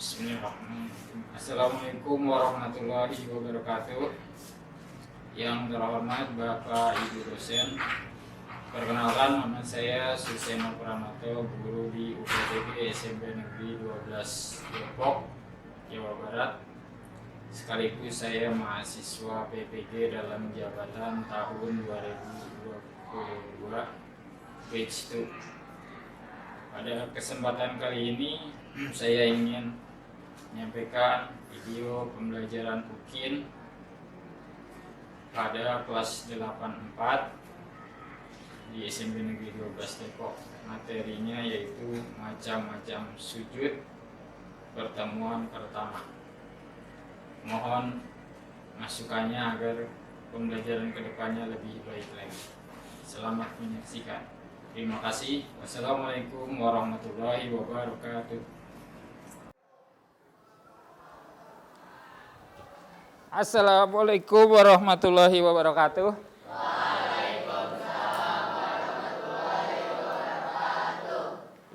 Bismillahirrahmanirrahim. Assalamualaikum warahmatullahi wabarakatuh. Yang terhormat Bapak Ibu dosen, perkenalkan nama saya Suseno Pranoto, guru di UPTG SMP Negeri 12 Depok, Jawa Barat. Sekaligus saya mahasiswa PPG dalam jabatan tahun 2022 batch 2. Pada kesempatan kali ini saya ingin menyampaikan video pembelajaran UKIN pada kelas 84 di SMP Negeri 12 Depok. Materinya yaitu macam-macam sujud pertemuan pertama. Mohon masukannya agar pembelajaran kedepannya lebih baik lagi. Selamat menyaksikan. Terima kasih. Wassalamualaikum warahmatullahi wabarakatuh. Assalamualaikum warahmatullahi wabarakatuh. Waalaikumsalam warahmatullahi wabarakatuh.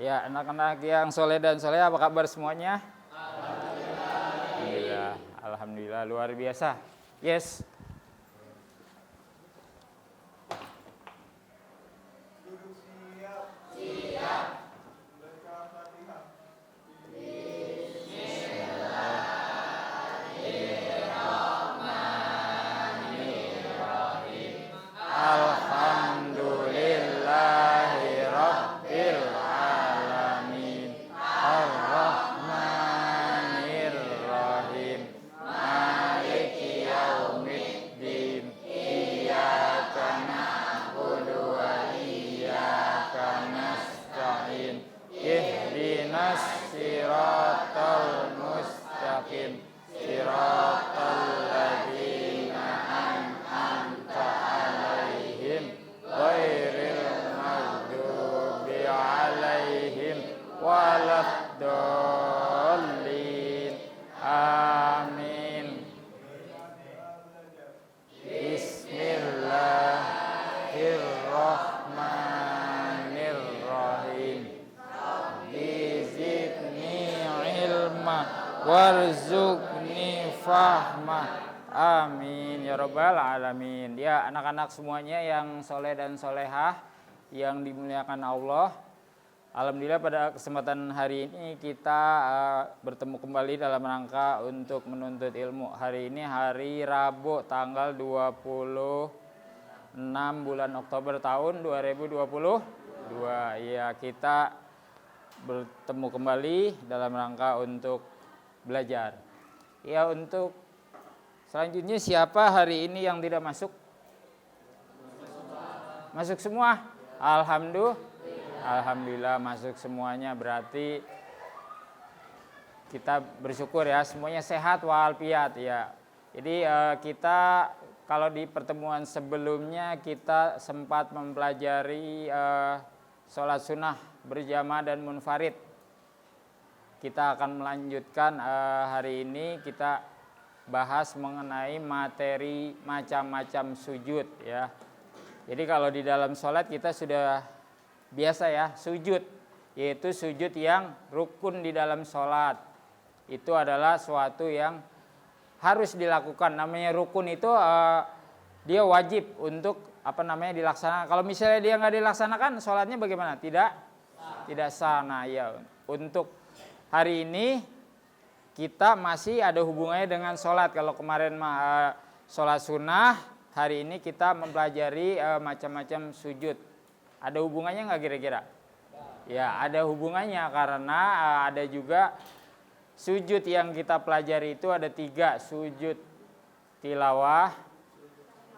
Ya, anak-anak yang soleh dan soleh, apa kabar semuanya? Alhamdulillah. Alhamdulillah, luar biasa. Yes. Warzuqni fahma. Amin ya rabbal alamin. Ya, anak-anak semuanya yang soleh dan solehah yang dimuliakan Allah, alhamdulillah pada kesempatan hari ini kita bertemu kembali dalam rangka untuk menuntut ilmu. Hari ini hari Rabu tanggal 26 bulan Oktober tahun 2022. Ya, kita bertemu kembali dalam rangka untuk belajar. Ya, untuk selanjutnya siapa hari ini yang tidak masuk? Masuk semua? Alhamdulillah masuk semuanya, berarti kita bersyukur ya, semuanya sehat walafiat ya. Jadi kita kalau di pertemuan sebelumnya kita sempat mempelajari sholat sunnah berjamaah dan munfarid. Kita akan melanjutkan hari ini kita bahas mengenai materi macam-macam sujud ya. Jadi kalau di dalam sholat kita sudah biasa ya sujud, yaitu sujud yang rukun di dalam sholat. Itu adalah suatu yang harus dilakukan. Namanya rukun itu dia wajib untuk dilaksanakan. Kalau misalnya dia nggak dilaksanakan, sholatnya bagaimana? Tidak sah. Nah ya, untuk hari ini kita masih ada hubungannya dengan sholat. Kalau kemarin sholat sunnah, hari ini kita mempelajari macam-macam sujud. Ada hubungannya nggak kira-kira? Ya, ada hubungannya karena ada juga sujud yang kita pelajari itu ada 3. Sujud tilawah,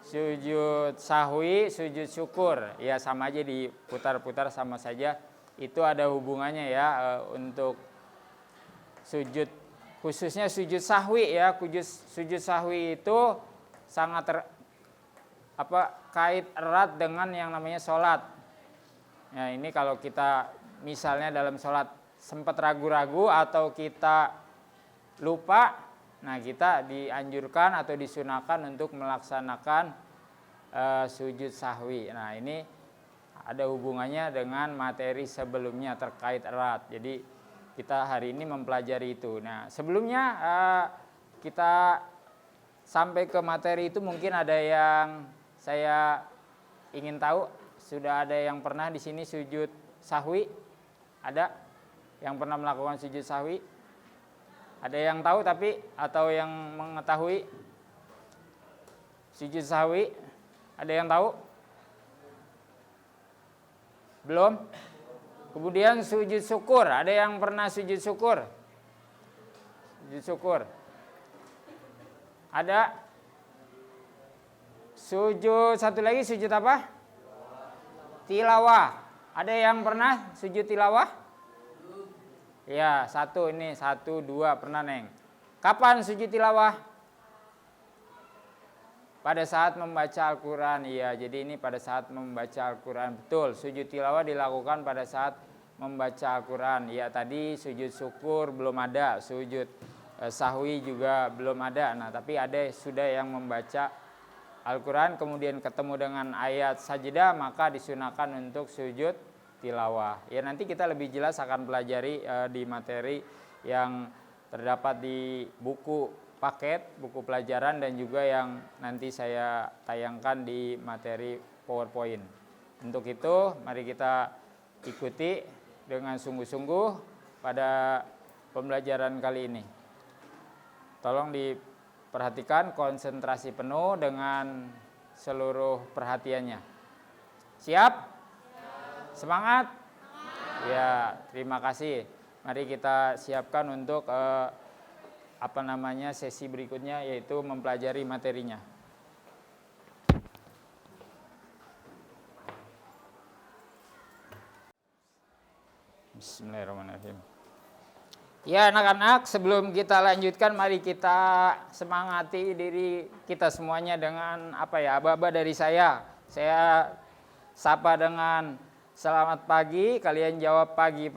sujud sahwi, sujud syukur. Ya sama aja, diputar-putar sama saja. Itu ada hubungannya ya untuk sujud, khususnya sujud sahwi ya. Sujud sahwi itu sangat kait erat dengan yang namanya sholat. Nah ini kalau kita misalnya dalam sholat sempat ragu-ragu atau kita lupa, nah kita dianjurkan atau disunahkan untuk melaksanakan sujud sahwi. Nah ini ada hubungannya dengan materi sebelumnya terkait erat. Jadi kita hari ini mempelajari itu. Nah, sebelumnya kita sampai ke materi itu mungkin ada yang saya ingin tahu. Sudah ada yang pernah di sini sujud sahwi? Ada yang pernah melakukan sujud sahwi? Ada yang tahu tapi atau yang mengetahui sujud sahwi? Ada yang tahu? Belum? Kemudian sujud syukur. Ada yang pernah sujud syukur? Sujud syukur. Ada? Sujud satu lagi, sujud apa? Tilawah. Ada yang pernah sujud tilawah? Ya, satu ini, 1, 2 pernah Neng. Kapan sujud tilawah? Pada saat membaca Al-Quran. Iya, jadi ini pada saat membaca Al-Quran. Betul, sujud tilawah dilakukan pada saat membaca Al-Quran. Ya, tadi sujud syukur belum ada, sujud sahwi juga belum ada. Nah, tapi ada sudah yang membaca Al-Quran kemudian ketemu dengan ayat sajdah, maka disunahkan untuk sujud tilawah. Ya, nanti kita lebih jelas akan pelajari di materi yang terdapat di buku paket, buku pelajaran, dan juga yang nanti saya tayangkan di materi PowerPoint. Untuk itu, mari kita ikuti dengan sungguh-sungguh pada pembelajaran kali ini. Tolong diperhatikan, konsentrasi penuh dengan seluruh perhatiannya. Siap? Semangat? Ya, terima kasih. Mari kita siapkan untuk sesi berikutnya, yaitu mempelajari materinya. Bismillahirrahmanirrahim. Ya, anak-anak, sebelum kita lanjutkan, mari kita semangati diri kita semuanya dengan aba-aba dari saya. Saya sapa dengan selamat pagi, kalian jawab pagi.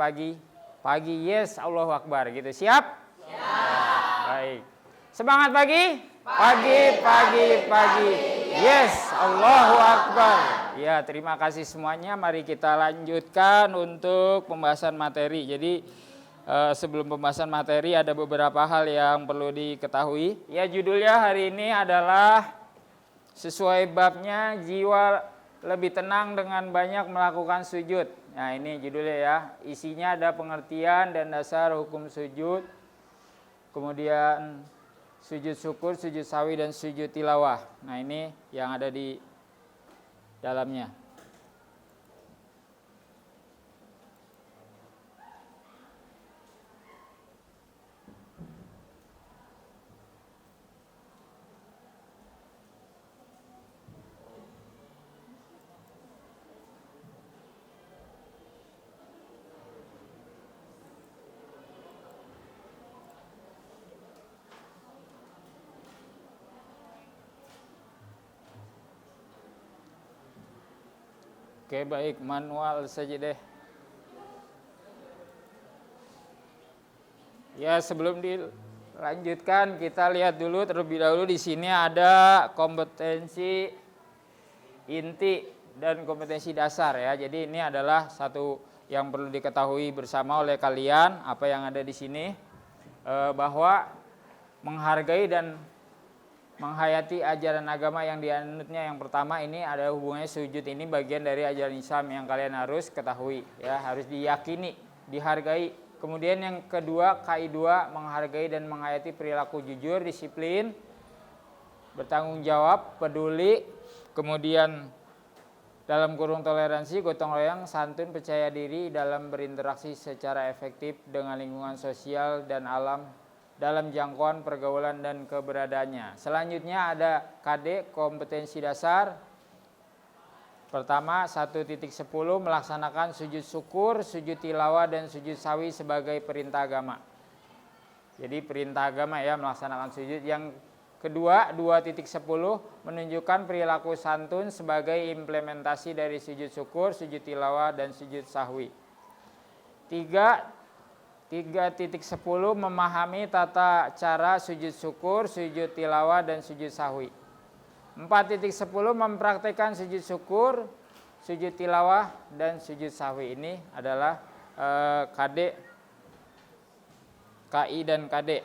Pagi, yes, Allahu Akbar, gitu. Siap? Siap. Baik. Semangat pagi? Pagi. Yes, Allahu Akbar. Ya, terima kasih semuanya. Mari kita lanjutkan untuk pembahasan materi. Jadi sebelum pembahasan materi ada beberapa hal yang perlu diketahui. Ya, judulnya hari ini adalah sesuai babnya, jiwa lebih tenang dengan banyak melakukan sujud. Nah, ini judulnya ya. Isinya ada pengertian dan dasar hukum sujud. Kemudian sujud syukur, sujud sahwi, dan sujud tilawah. Nah, ini yang ada di dalamnya. Oke, baik, manual saja deh. Ya, sebelum dilanjutkan kita lihat dulu terlebih dahulu di sini ada kompetensi inti dan kompetensi dasar ya. Jadi ini adalah satu yang perlu diketahui bersama oleh kalian apa yang ada di sini, bahwa menghargai dan menghayati ajaran agama yang dianutnya. Yang pertama ini ada hubungannya sujud, ini bagian dari ajaran Islam yang kalian harus ketahui ya, harus diyakini, dihargai. Kemudian yang kedua, KI2, menghargai dan menghayati perilaku jujur, disiplin, bertanggung jawab, peduli, kemudian dalam kurung toleransi, gotong royong, santun, percaya diri dalam berinteraksi secara efektif dengan lingkungan sosial dan alam dalam jangkauan pergaulan dan keberadaannya. Selanjutnya ada KD, kompetensi dasar. Pertama, 1.10 melaksanakan sujud syukur, sujud tilawah, dan sujud sahwi sebagai perintah agama. Jadi perintah agama ya, melaksanakan sujud. Yang kedua, 2.10 menunjukkan perilaku santun sebagai implementasi dari sujud syukur, sujud tilawah, dan sujud sahwi. 3.10 memahami tata cara sujud syukur, sujud tilawah, dan sujud sahwi. 4.10 mempraktikkan sujud syukur, sujud tilawah, dan sujud sahwi. Ini adalah KD KI dan KD.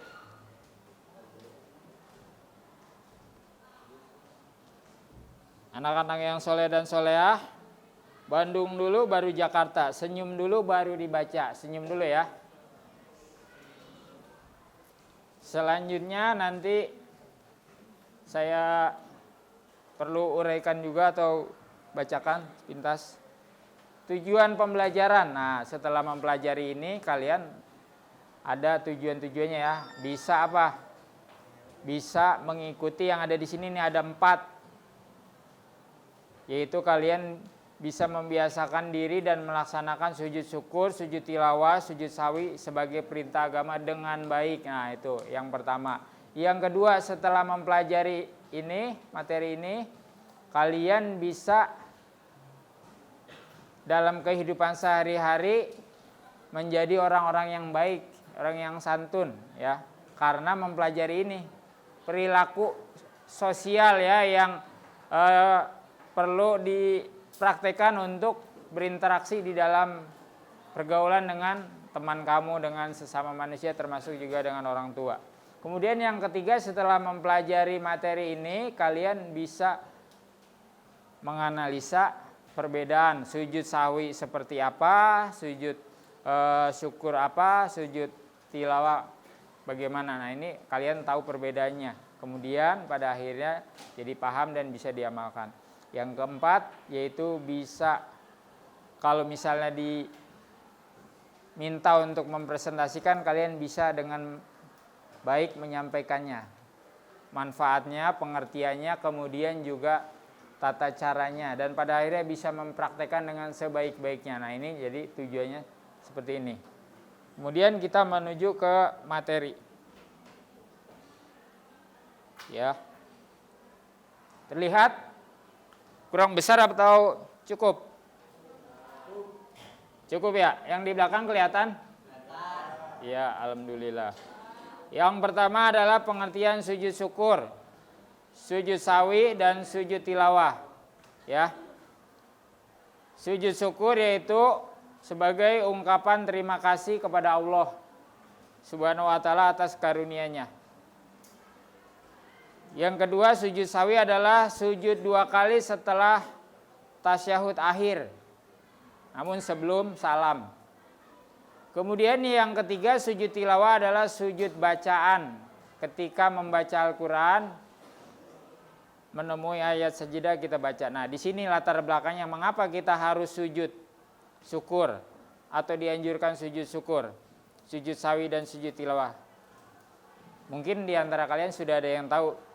Anak-anak yang soleh dan soleah, Bandung dulu baru Jakarta, senyum dulu baru dibaca, senyum dulu ya. Selanjutnya nanti saya perlu uraikan juga atau bacakan pintas tujuan pembelajaran. Nah, setelah mempelajari ini kalian ada tujuan-tujuannya ya. Bisa apa? Bisa mengikuti yang ada di sini nih, ada 4. Yaitu kalian bisa membiasakan diri dan melaksanakan sujud syukur, sujud tilawah, sujud sawi sebagai perintah agama dengan baik. Nah, itu yang pertama. Yang kedua, setelah mempelajari ini, materi ini, kalian bisa dalam kehidupan sehari-hari menjadi orang-orang yang baik, orang yang santun ya. Karena mempelajari ini perilaku sosial ya yang perlu dipraktekkan untuk berinteraksi di dalam pergaulan dengan teman kamu, dengan sesama manusia, termasuk juga dengan orang tua. Kemudian yang ketiga, setelah mempelajari materi ini, kalian bisa menganalisa perbedaan sujud sahwi seperti apa, sujud syukur apa, sujud tilawah bagaimana. Nah, ini kalian tahu perbedaannya. Kemudian pada akhirnya jadi paham dan bisa diamalkan. Yang keempat, yaitu bisa kalau misalnya diminta untuk mempresentasikan, kalian bisa dengan baik menyampaikannya. Manfaatnya, pengertiannya, kemudian juga tata caranya. Dan pada akhirnya bisa mempraktekkan dengan sebaik-baiknya. Nah, ini jadi tujuannya seperti ini. Kemudian kita menuju ke materi. Ya. Terlihat kurang besar atau cukup? Cukup ya? Yang di belakang kelihatan? Ya, alhamdulillah. Yang pertama adalah pengertian sujud syukur, sujud sawi dan sujud tilawah. Ya. Sujud syukur yaitu sebagai ungkapan terima kasih kepada Allah Subhanahu wa taala atas karunia-Nya. Yang kedua, sujud sawi adalah sujud 2 kali setelah tasyahud akhir, namun sebelum salam. Kemudian yang ketiga, sujud tilawah adalah sujud bacaan. Ketika membaca Al-Quran, menemui ayat sajadah kita baca. Nah, di sini latar belakangnya mengapa kita harus sujud syukur atau dianjurkan sujud syukur, sujud sawi dan sujud tilawah. Mungkin di antara kalian sudah ada yang tahu.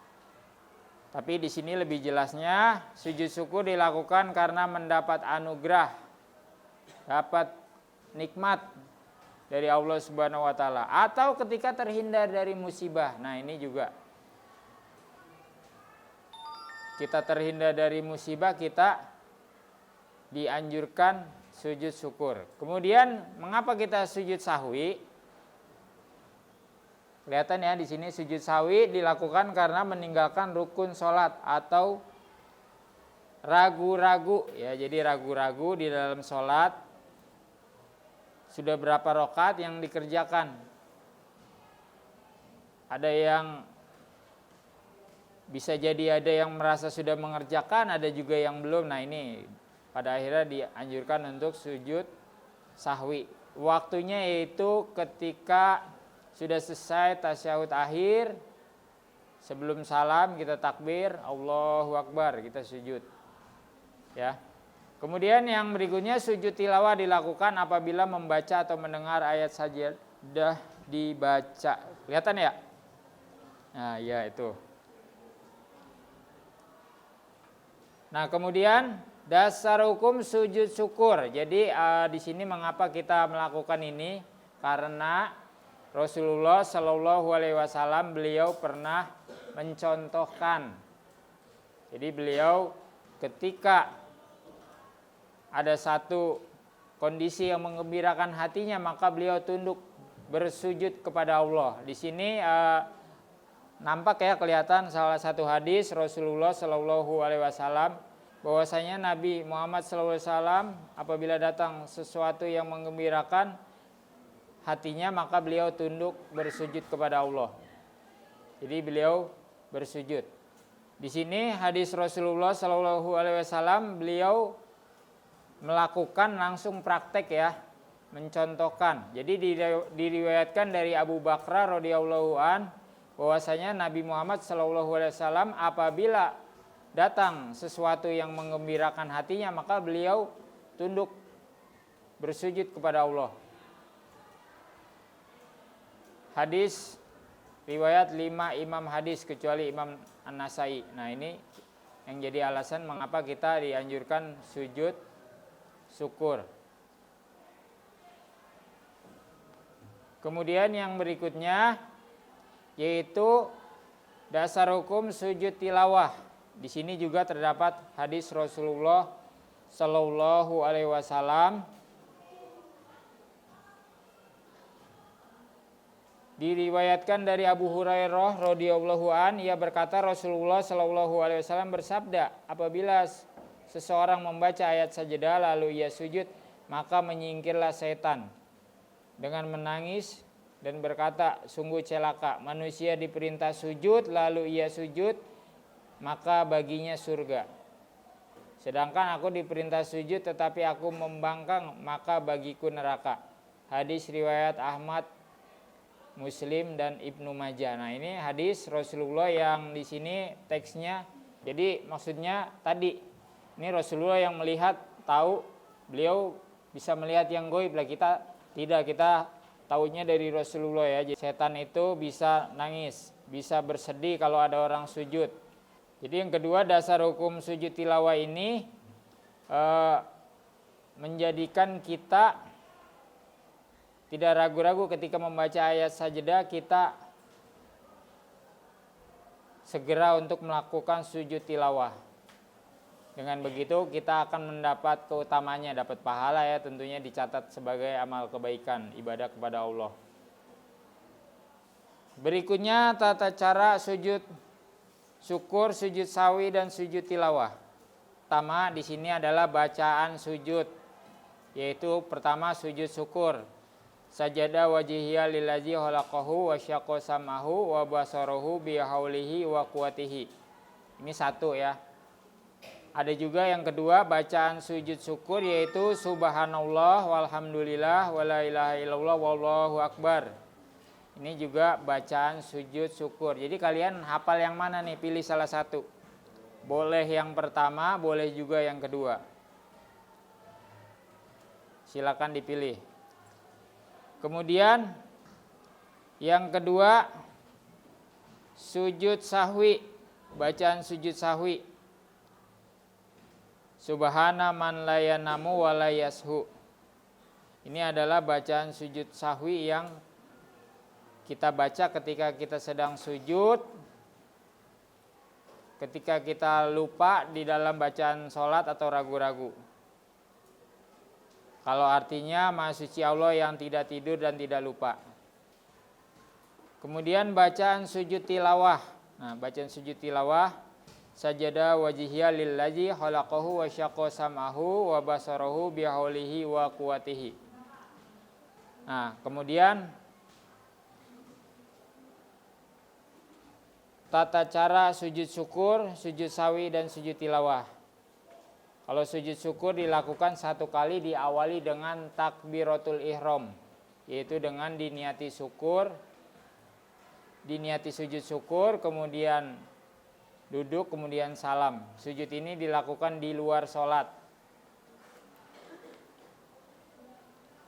Tapi di sini lebih jelasnya, sujud syukur dilakukan karena mendapat anugerah, dapat nikmat dari Allah Subhanahu wa taala, atau ketika terhindar dari musibah. Nah, ini juga kita terhindar dari musibah, kita dianjurkan sujud syukur. Kemudian mengapa kita sujud sahwi? Kelihatan ya di sini, sujud sahwi dilakukan karena meninggalkan rukun sholat atau ragu-ragu ya. Jadi ragu-ragu di dalam sholat, sudah berapa rakaat yang dikerjakan. Ada yang bisa jadi ada yang merasa sudah mengerjakan, ada juga yang belum. Nah, ini pada akhirnya dianjurkan untuk sujud sahwi. Waktunya yaitu ketika sudah selesai tasyahud akhir, sebelum salam kita takbir, Allahu Akbar, kita sujud. Ya. Kemudian yang berikutnya, sujud tilawah dilakukan apabila membaca atau mendengar ayat sajadah dibaca. Kelihatan ya? Nah, ya itu. Nah, kemudian dasar hukum sujud syukur. Jadi di sini mengapa kita melakukan ini? Karena Rasulullah Shallallahu Alaihi Wasallam beliau pernah mencontohkan. Jadi beliau ketika ada satu kondisi yang menggembirakan hatinya, maka beliau tunduk bersujud kepada Allah. Di sini nampak ya, kelihatan salah satu hadis Rasulullah Shallallahu Alaihi Wasallam bahwasanya Nabi Muhammad SAW apabila datang sesuatu yang menggembirakan, hatinya, maka beliau tunduk bersujud kepada Allah. Jadi beliau bersujud. Di sini hadis Rasulullah Shallallahu Alaihi Wasallam, beliau melakukan langsung praktek ya, mencontohkan. Jadi diriwayatkan dari Abu Bakar radhiyallahu an bahwasanya Nabi Muhammad Shallallahu Alaihi Wasallam apabila datang sesuatu yang menggembirakan hatinya, maka beliau tunduk bersujud kepada Allah. Hadis riwayat 5 imam hadis kecuali Imam An-Nasai. Nah, ini yang jadi alasan mengapa kita dianjurkan sujud syukur. Kemudian yang berikutnya yaitu dasar hukum sujud tilawah. Di sini juga terdapat hadis Rasulullah Shallallahu Alaihi Wasallam. Diriwayatkan dari Abu Hurairah radhiyallahu an, ia berkata Rasulullah Shallallahu Alaihi Wasallam bersabda, apabila seseorang membaca ayat sajadah lalu ia sujud, maka menyingkirlah setan dengan menangis dan berkata, sungguh celaka manusia diperintah sujud lalu ia sujud, maka baginya surga. Sedangkan aku diperintah sujud tetapi aku membangkang, maka bagiku neraka. Hadis riwayat Ahmad, Muslim dan Ibnu Majah. Nah, ini hadis Rasulullah yang di sini teksnya. Jadi maksudnya tadi ini Rasulullah yang melihat, tahu, beliau bisa melihat yang gaib lah, kita tidak, kita tahunya dari Rasulullah ya. Jadi setan itu bisa nangis, bisa bersedih kalau ada orang sujud. Jadi yang kedua, dasar hukum sujud tilawah ini menjadikan kita tidak ragu-ragu ketika membaca ayat sajadah, kita segera untuk melakukan sujud tilawah. Dengan begitu kita akan mendapat keutamanya, dapat pahala ya, tentunya dicatat sebagai amal kebaikan, ibadah kepada Allah. Berikutnya tata cara sujud syukur, sujud sawi dan sujud tilawah. Pertama di sini adalah bacaan sujud, yaitu pertama sujud syukur. Sajada wajhiya lillazi khalaqahu wa syaqqa sam'ahu wa basarahu bi haulihi wa quwwatihi. Ini satu ya. Ada juga yang kedua bacaan sujud syukur, yaitu subhanallah walhamdulillah wala ilaha illallah wallahu akbar. Ini juga bacaan sujud syukur. Jadi kalian hafal yang mana nih? Pilih salah satu. Boleh yang pertama, boleh juga yang kedua. Silakan dipilih. Kemudian yang kedua sujud sahwi, bacaan sujud sahwi. Subhana man la yanamu wa la yashu. Ini adalah bacaan sujud sahwi yang kita baca ketika kita sedang sujud, ketika kita lupa di dalam bacaan sholat atau ragu-ragu. Kalau artinya Maha Suci Allah yang tidak tidur dan tidak lupa. Kemudian bacaan sujud tilawah. Nah, bacaan sujud tilawah, sajada wajhiya lillazi khalaqahu wa syaqqa sam'ahu wa basarahu bihaulihi wa quwwatihi. Nah, kemudian tata cara sujud syukur, sujud sawi dan sujud tilawah. Kalau sujud syukur dilakukan satu kali, diawali dengan takbiratul ihram, yaitu dengan diniati syukur, diniati sujud syukur, kemudian duduk, kemudian salam. Sujud ini dilakukan di luar sholat.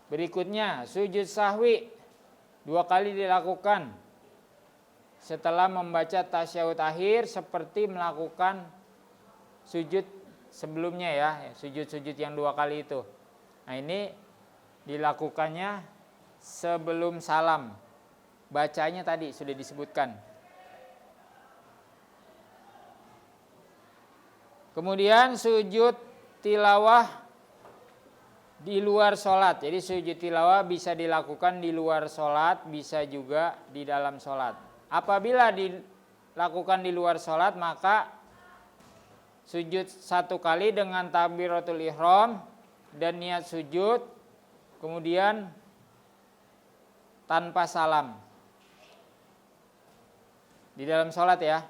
Berikutnya sujud sahwi, 2 kali dilakukan setelah membaca tasyahud akhir, seperti melakukan sujud sebelumnya ya, sujud-sujud yang 2 kali itu. Nah, ini dilakukannya sebelum salam. Bacanya tadi sudah disebutkan. Kemudian sujud tilawah di luar sholat. Jadi sujud tilawah bisa dilakukan di luar sholat, bisa juga di dalam sholat. Apabila dilakukan di luar sholat, maka sujud 1 kali dengan takbiratul ihram dan niat sujud, kemudian tanpa salam. Di dalam sholat ya.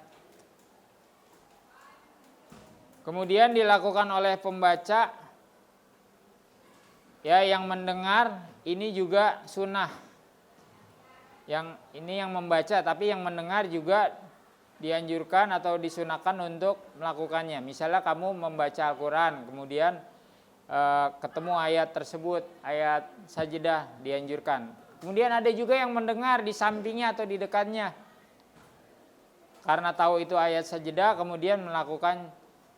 Kemudian dilakukan oleh pembaca, ya yang mendengar ini juga sunnah. Yang ini yang membaca, tapi yang mendengar juga dianjurkan atau disunahkan untuk melakukannya. Misalnya kamu membaca Al-Quran, kemudian ketemu ayat tersebut, ayat sajdah, dianjurkan. Kemudian ada juga yang mendengar di sampingnya atau di dekatnya. Karena tahu itu ayat sajdah, kemudian melakukan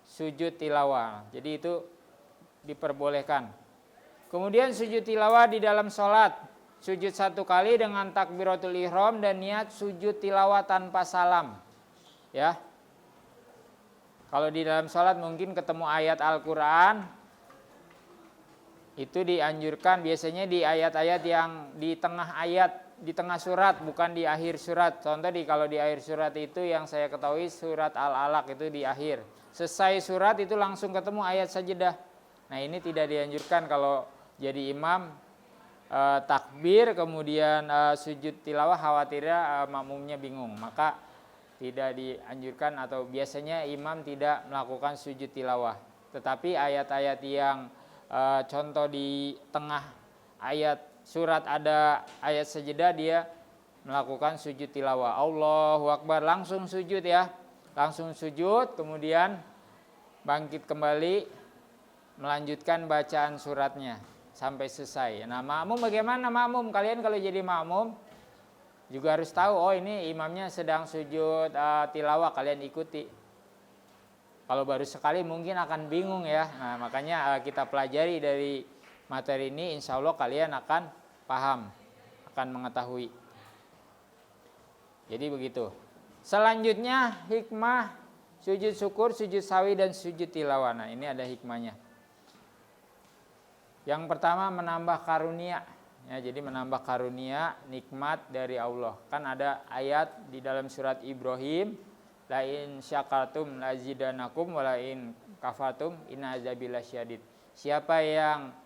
sujud tilawah. Jadi itu diperbolehkan. Kemudian sujud tilawah di dalam sholat. Sujud 1 kali dengan takbiratul ihram dan niat sujud tilawah tanpa salam. Ya. Kalau di dalam sholat mungkin ketemu ayat Al-Quran, itu dianjurkan biasanya di ayat-ayat yang di tengah ayat, di tengah surat, bukan di akhir surat. Contoh kalau di akhir surat itu yang saya ketahui surat Al-Alaq itu di akhir. Selesai surat itu langsung ketemu ayat sajdah. Nah ini tidak dianjurkan kalau jadi imam takbir kemudian sujud tilawah, khawatirnya makmumnya bingung. Maka tidak dianjurkan atau biasanya imam tidak melakukan sujud tilawah. Tetapi ayat-ayat yang contoh di tengah ayat surat ada ayat sajdah, dia melakukan sujud tilawah. Allahu Akbar, langsung sujud ya. Langsung sujud, kemudian bangkit kembali melanjutkan bacaan suratnya sampai selesai. Nah, makmum bagaimana makmum? Kalian kalau jadi makmum juga harus tahu, oh ini imamnya sedang sujud tilawah, kalian ikuti. Kalau baru sekali mungkin akan bingung ya. Nah, makanya kita pelajari dari materi ini, insya Allah kalian akan paham, akan mengetahui. Jadi begitu. Selanjutnya hikmah sujud syukur, sujud sawi, dan sujud tilawah. Nah ini ada hikmahnya. Yang pertama menambah karunia, ya, jadi menambah karunia nikmat dari Allah. Kan ada ayat di dalam surat Ibrahim, la in syakartum lazidanakum wa la in kafatum inna azabi lasyadid. Siapa yang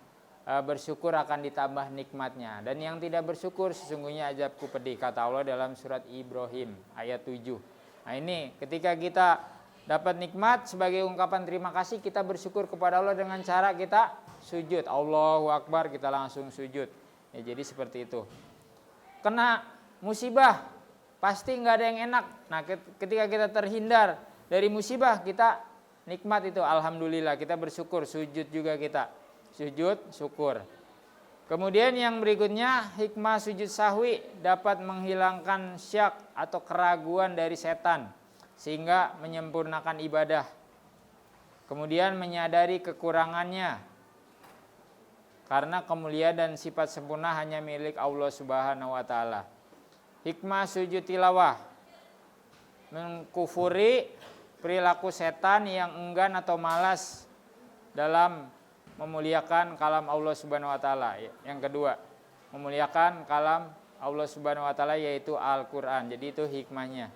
bersyukur akan ditambah nikmatnya, dan yang tidak bersyukur sesungguhnya azabku pedih, kata Allah dalam surat Ibrahim ayat 7. Nah ini ketika kita dapat nikmat, sebagai ungkapan terima kasih kita bersyukur kepada Allah dengan cara kita sujud. Allahu Akbar, kita langsung sujud. Ya, jadi seperti itu. Kena musibah pasti nggak ada yang enak. Nah ketika kita terhindar dari musibah, kita nikmat itu, alhamdulillah, kita bersyukur, sujud juga kita. Sujud syukur. Kemudian yang berikutnya hikmah sujud sahwi, dapat menghilangkan syak atau keraguan dari setan sehingga menyempurnakan ibadah. Kemudian menyadari kekurangannya, karena kemuliaan dan sifat sempurna hanya milik Allah Subhanahu wa taala. Hikmah sujud tilawah, mengkufuri perilaku setan yang enggan atau malas dalam memuliakan kalam Allah Subhanahu wa taala. Yang kedua, memuliakan kalam Allah Subhanahu wa taala yaitu Al-Qur'an. Jadi itu hikmahnya.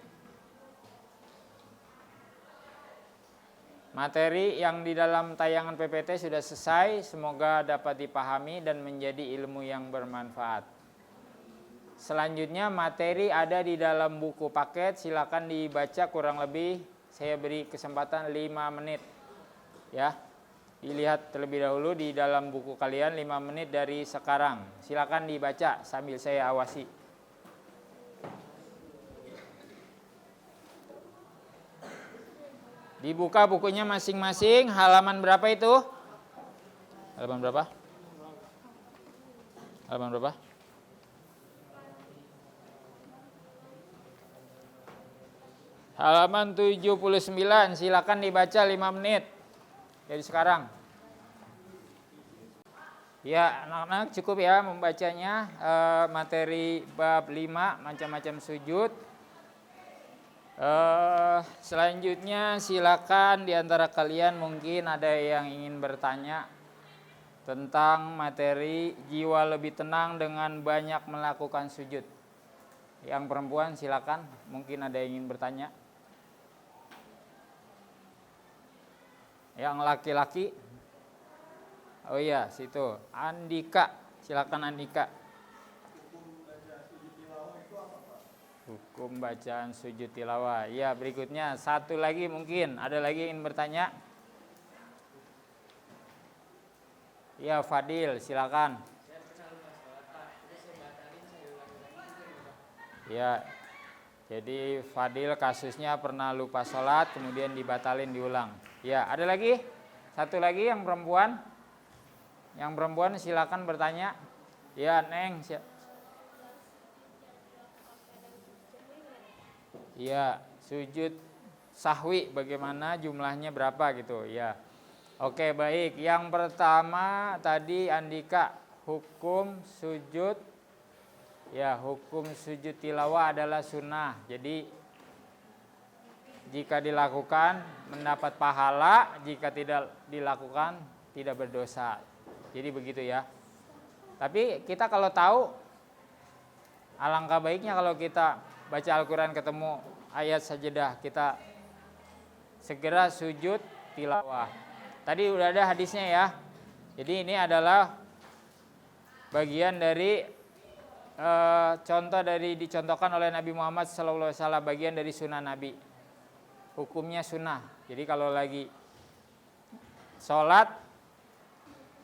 Materi yang di dalam tayangan PPT sudah selesai, semoga dapat dipahami dan menjadi ilmu yang bermanfaat. Selanjutnya materi ada di dalam buku paket, silakan dibaca, kurang lebih saya beri kesempatan 5 menit. Ya. Dilihat terlebih dahulu di dalam buku kalian 5 menit dari sekarang. Silakan dibaca sambil saya awasi. Dibuka bukunya masing-masing, halaman berapa itu? Halaman berapa? Halaman berapa? Halaman 79, silakan dibaca 5 menit dari sekarang. Ya, anak-anak cukup ya membacanya, materi bab 5, macam-macam sujud. Selanjutnya silakan di antara kalian mungkin ada yang ingin bertanya tentang materi jiwa lebih tenang dengan banyak melakukan sujud. Yang perempuan silakan, mungkin ada yang ingin bertanya. Yang laki-laki, oh iya situ, Andika, silakan Andika. hukum bacaan sujud tilawah. Ya, berikutnya satu lagi mungkin ada lagi yang ingin bertanya. Ya, Fadil, silakan. Ya, jadi Fadil kasusnya pernah lupa sholat, kemudian dibatalin diulang. Ya, ada lagi? Satu lagi yang perempuan? Yang perempuan silakan bertanya. Ya, Neng. Ya, sujud sahwi bagaimana jumlahnya berapa gitu ya. Oke, baik. Yang pertama tadi Andika, hukum sujud. Ya, hukum sujud tilawah adalah sunnah. Jadi jika dilakukan mendapat pahala, jika tidak dilakukan tidak berdosa. Jadi begitu ya. Tapi kita kalau tahu, alangkah baiknya kalau kita baca Al-Quran ketemu ayat sajadah, kita segera sujud tilawah. Tadi udah ada hadisnya ya. Jadi ini adalah bagian dari contoh dari dicontohkan oleh Nabi Muhammad SAW, bagian dari sunnah Nabi. Hukumnya sunnah. Jadi kalau lagi sholat,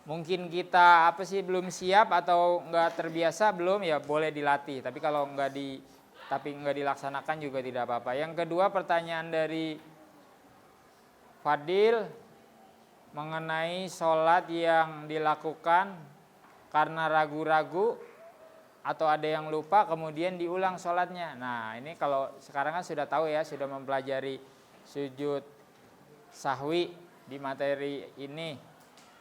mungkin kita belum siap atau nggak terbiasa belum, ya boleh dilatih. Tapi kalau nggak dilaksanakan juga tidak apa-apa. Yang kedua, pertanyaan dari Fadil mengenai sholat yang dilakukan karena ragu-ragu atau ada yang lupa kemudian diulang sholatnya. Nah, ini kalau sekarang kan sudah tahu ya, sudah mempelajari sujud sahwi di materi ini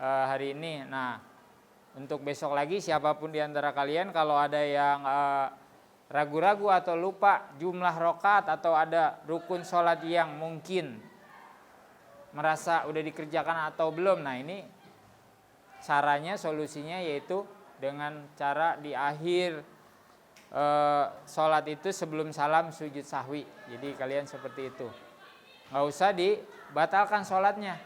hari ini. Nah, untuk besok lagi siapapun di antara kalian kalau ada yang ragu-ragu atau lupa jumlah rakaat atau ada rukun sholat yang mungkin merasa udah dikerjakan atau belum. Nah, ini caranya, solusinya yaitu dengan cara di akhir sholat itu sebelum salam sujud sahwi. Jadi kalian seperti itu, nggak usah dibatalkan sholatnya.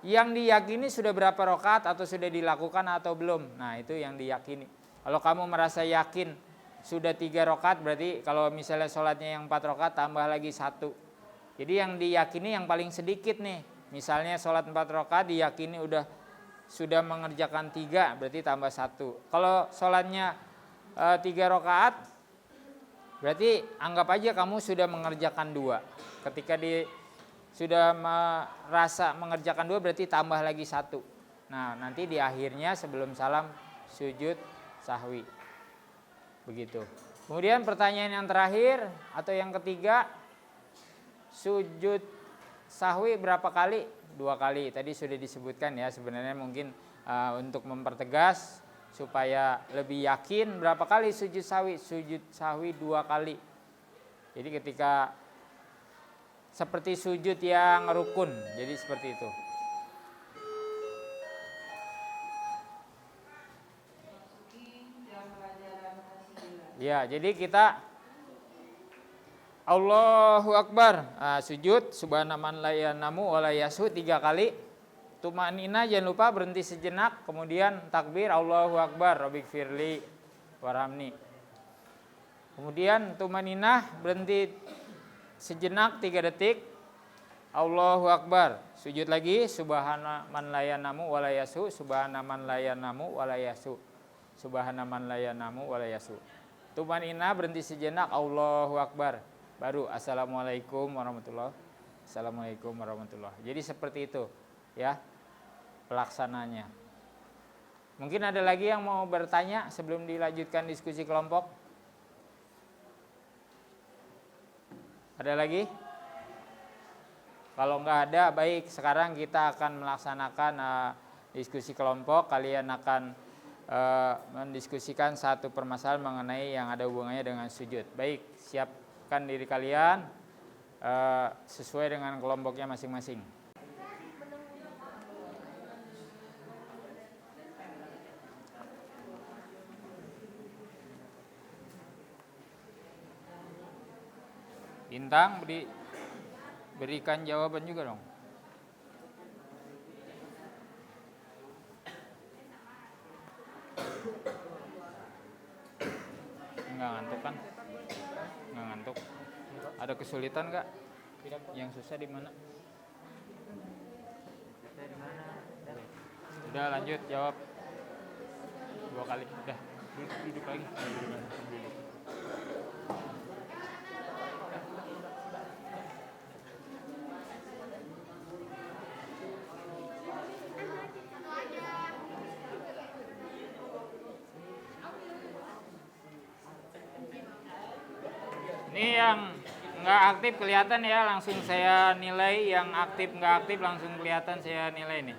Yang diyakini sudah berapa rakaat atau sudah dilakukan atau belum. Nah, itu yang diyakini. Kalau kamu merasa yakin sudah 3 rakaat, berarti kalau misalnya sholatnya yang 4 rakaat tambah lagi 1. Jadi yang diyakini yang paling sedikit nih. Misalnya sholat 4 rakaat diyakini sudah mengerjakan 3, berarti tambah 1. Kalau sholatnya 3 rakaat, berarti anggap aja kamu sudah mengerjakan 2. Ketika sudah merasa mengerjakan 2, berarti tambah lagi 1. Nah, nanti di akhirnya sebelum salam sujud sahwi. Begitu. Kemudian pertanyaan yang terakhir atau yang ketiga, sujud sahwi berapa kali? 2 kali. Tadi sudah disebutkan ya, sebenarnya mungkin untuk mempertegas supaya lebih yakin berapa kali sujud sahwi. Sujud sahwi 2 kali. Jadi ketika seperti sujud yang rukun, jadi seperti itu. Ya, jadi kita Allahu Akbar, sujud subhanaman layanamu walayasu 3 kali. Tumanina jangan lupa berhenti sejenak, kemudian takbir Allahu Akbar, Rabbikfirli warhamni. Kemudian tumanina berhenti sejenak 3 detik, Allahu Akbar, sujud lagi subhanaman layanamu walayasu, subhanaman layanamu walayasu, subhanaman layanamu walayasu. Tumanina berhenti sejenak, Allahu Akbar, baru assalamualaikum warahmatullahi. Assalamualaikum warahmatullahi. Jadi seperti itu ya pelaksananya. Mungkin ada lagi yang mau bertanya sebelum dilanjutkan diskusi kelompok? Ada lagi? Kalau nggak ada, baik, sekarang kita akan melaksanakan diskusi kelompok. Kalian akan mendiskusikan satu permasalahan mengenai yang ada hubungannya dengan sujud. Baik, siapkan diri kalian sesuai dengan kelompoknya masing-masing. Bintang, berikan jawaban juga dong. Enggak ngantuk kan? Enggak ngantuk. Ada kesulitan nggak? Yang susah di mana? Udah lanjut jawab 2 kali. Udah duduk lagi. Ini yang nggak aktif kelihatan ya, langsung saya nilai. Yang aktif nggak aktif langsung kelihatan saya nilai nih.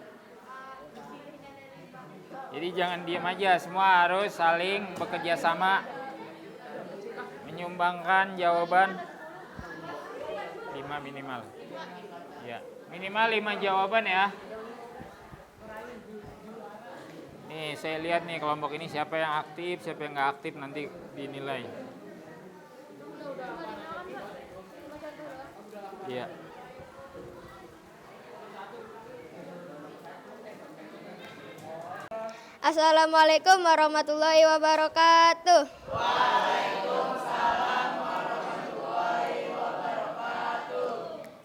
Jadi jangan diam aja, semua harus saling bekerja sama, menyumbangkan jawaban 5 minimal. Ya, minimal 5 jawaban ya. Nih saya lihat nih kelompok ini siapa yang aktif, siapa yang nggak aktif nanti dinilai. Iya. Assalamualaikum warahmatullahi wabarakatuh.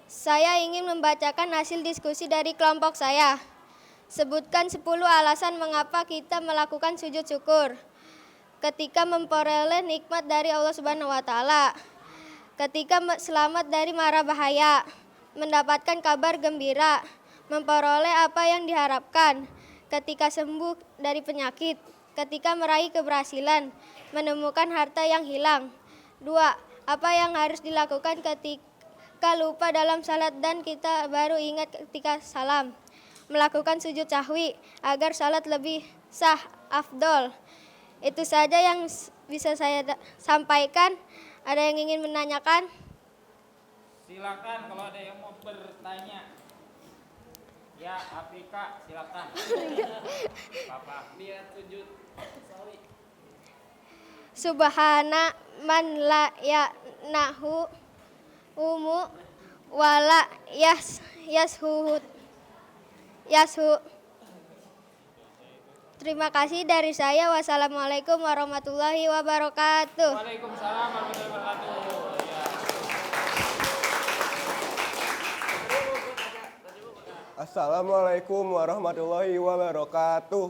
Saya ingin membacakan hasil diskusi dari kelompok saya. Sebutkan 10 alasan mengapa kita melakukan sujud syukur. Ketika memperoleh nikmat dari Allah Subhanahu wa taala. Ketika selamat dari mara bahaya, mendapatkan kabar gembira, memperoleh apa yang diharapkan, ketika sembuh dari penyakit, ketika meraih keberhasilan, menemukan harta yang hilang. 2. Apa yang harus dilakukan ketika lupa dalam salat dan kita baru ingat ketika salam. Melakukan sujud sahwi agar salat lebih sah, afdol. Itu saja yang bisa saya sampaikan. Ada yang ingin menanyakan? Silakan kalau ada yang mau bertanya. Ya, Afrika silakan. Bapak lihat sujud sawi. Subhana man la ya'nahu umu wala yashu. Terima kasih dari saya. Wassalamualaikum warahmatullahi wabarakatuh. Waalaikumsalam warahmatullahi wabarakatuh. Ya. Assalamualaikum warahmatullahi wabarakatuh.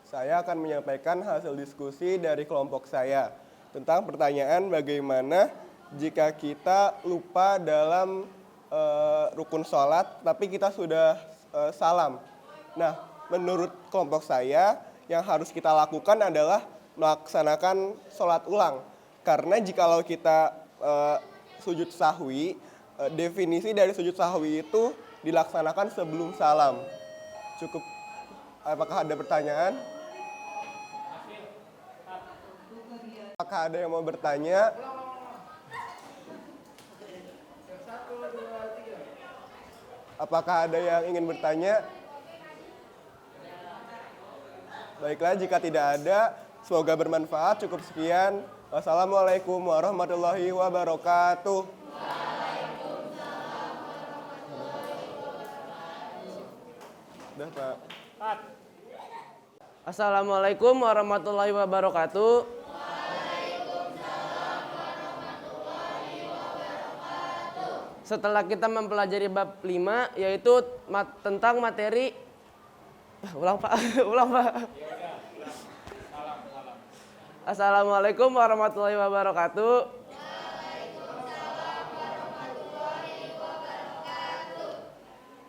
Saya akan menyampaikan hasil diskusi dari kelompok saya tentang pertanyaan bagaimana jika kita lupa dalam rukun sholat tapi kita sudah salam. Nah, menurut kelompok saya yang harus kita lakukan adalah melaksanakan sholat ulang. Karena jikalau kita sujud sahwi, definisi dari sujud sahwi itu dilaksanakan sebelum salam. Cukup. Apakah ada pertanyaan? Apakah ada yang mau bertanya? Apakah ada yang ingin bertanya? Baiklah, jika tidak ada, semoga bermanfaat. Cukup sekian. Wassalamualaikum warahmatullahi wabarakatuh. Udah, Pak. Assalamualaikum warahmatullahi wabarakatuh. Setelah kita mempelajari bab 5, yaitu tentang materi ulang Pak. Assalamualaikum warahmatullahi wabarakatuh.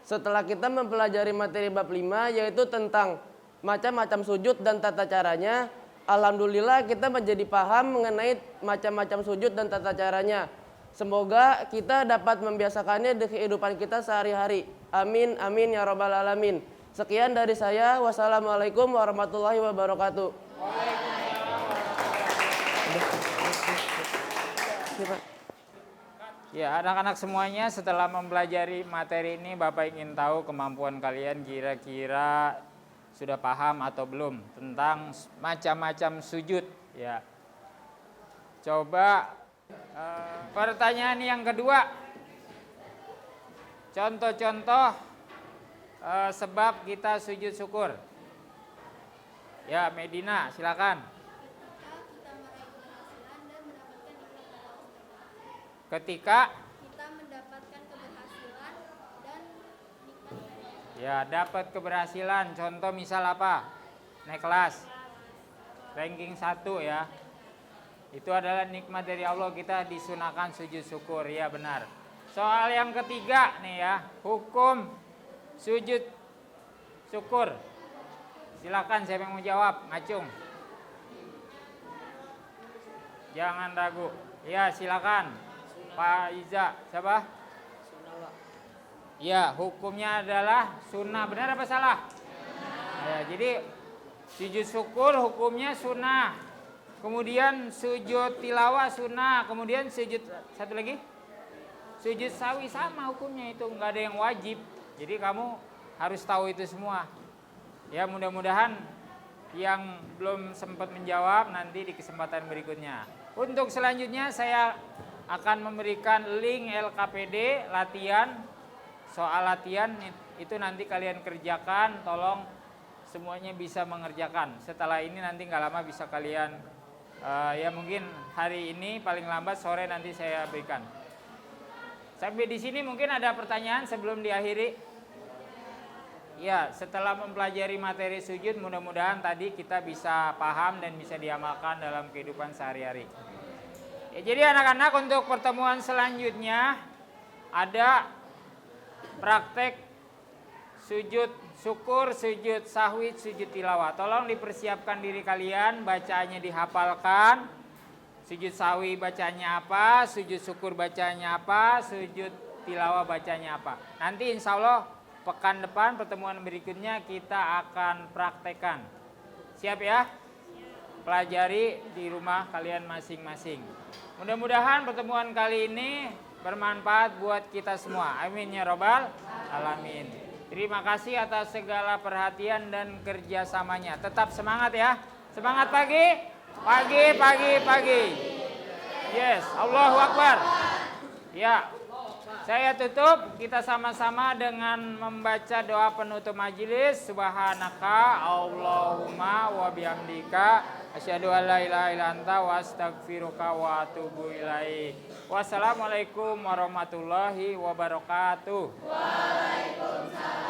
Setelah kita mempelajari materi bab 5, yaitu tentang macam-macam sujud dan tata caranya, alhamdulillah kita menjadi paham mengenai macam-macam sujud dan tata caranya. Semoga kita dapat membiasakannya di kehidupan kita sehari-hari. Amin, amin ya rabbal alamin. Sekian dari saya. Wassalamualaikum warahmatullahi wabarakatuh. Ya, anak-anak semuanya setelah mempelajari materi ini, Bapak ingin tahu kemampuan kalian kira-kira sudah paham atau belum tentang macam-macam sujud. Ya, coba pertanyaan yang kedua, contoh-contoh sebab kita sujud syukur. Ya, Medina silakan. Ketika kita mendapatkan keberhasilan dan nikmat. ya dapat keberhasilan. Contoh misal apa? Naik kelas. Ranking 1 ya. Itu adalah nikmat dari Allah, kita disunahkan sujud syukur. Ya benar. Soal yang ketiga nih ya, hukum sujud syukur. Silakan siapa yang mau jawab, ngacung. Jangan ragu. Ya silakan. Pak Iza, siapa? Ya, hukumnya adalah sunnah. Benar apa salah? Ya, jadi sujud syukur hukumnya sunnah. Kemudian sujud tilawah sunnah. Kemudian sujud satu lagi, sujud sawi sama hukumnya, itu nggak ada yang wajib. Jadi kamu harus tahu itu semua. Ya mudah-mudahan yang belum sempat menjawab nanti di kesempatan berikutnya. Untuk selanjutnya saya akan memberikan link LKPD latihan. Soal latihan itu nanti kalian kerjakan, tolong semuanya bisa mengerjakan. Setelah ini nanti nggak lama bisa kalian ya mungkin hari ini paling lambat sore nanti saya berikan. Sampai di sini mungkin ada pertanyaan sebelum diakhiri. Ya, setelah mempelajari materi sujud mudah-mudahan tadi kita bisa paham dan bisa diamalkan dalam kehidupan sehari-hari. Ya, jadi anak-anak untuk pertemuan selanjutnya ada praktek sujud syukur, sujud sahwi, sujud tilawah. Tolong dipersiapkan diri kalian, bacaannya dihafalkan. Sujud sahwi bacanya apa, sujud syukur bacanya apa, sujud tilawah bacanya apa. Nanti insya Allah pekan depan pertemuan berikutnya kita akan praktekkan. Siap ya? Pelajari di rumah kalian masing-masing. Mudah-mudahan pertemuan kali ini bermanfaat buat kita semua. Amin ya robbal alamin. Terima kasih atas segala perhatian dan kerjasamanya. Tetap semangat ya. Semangat pagi. Pagi. Yes, Allahu Akbar. Ya, saya tutup. Kita sama-sama dengan membaca doa penutup majelis. Subhanaka Allahumma wa bihamdika asyhadu an la ilaha illa anta wa astaghfiruka wa atubu ilaik. Wassalamualaikum warahmatullahi wabarakatuh. Waalaikumsalam.